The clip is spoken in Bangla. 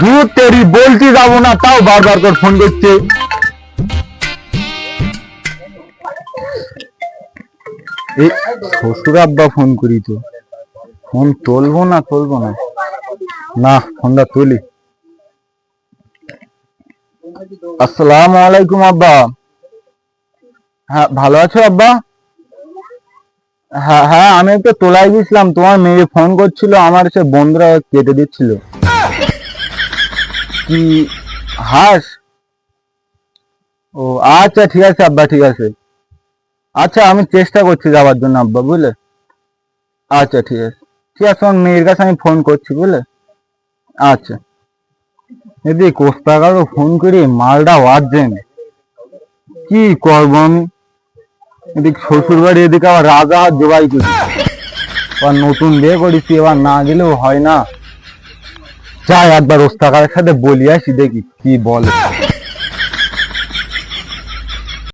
ধুর তেরি, বলতে যাবো না তাও বারবার করে ফোন করছে। এই শ্বশুর আব্বা ফোন করি তো, ফোন তুলবো না না ফোনটা তুলি। আসসালামু আলাইকুম আব্বা। হ্যাঁ ভালো আছো আব্বা? হ্যাঁ হ্যাঁ, আমি একটু তোলাই গেছিলাম, তোমার মেয়ে ফোন করছিল, আমার সে বন্ধুরা কেটে দিচ্ছিল। কি হাস? ও আচ্ছা ঠিক আছে আব্বা, ঠিক আছে। আচ্ছা আমি চেষ্টা করছি যাওয়ার জন্য আব্বা, বুঝলে? আচ্ছা ঠিক আছে, ঠিক আছে, আমার মেয়ের কাছে আমি ফোন করছি, বুঝলে? আচ্ছা। এদিকে কোস্তাগারও ফোন করি, মালটা আর্জেন্ট, কি করবো আমি? এদিকে শ্বশুর বাড়ি, এদিকে আবার রাজা হাত জোগাই করি, আবার নতুন বিয়ে করেছি, এবার না গেলেও হয় না। যাই একবার ওস্তাকারের সাথে বলি আসি, দেখি কি বলে।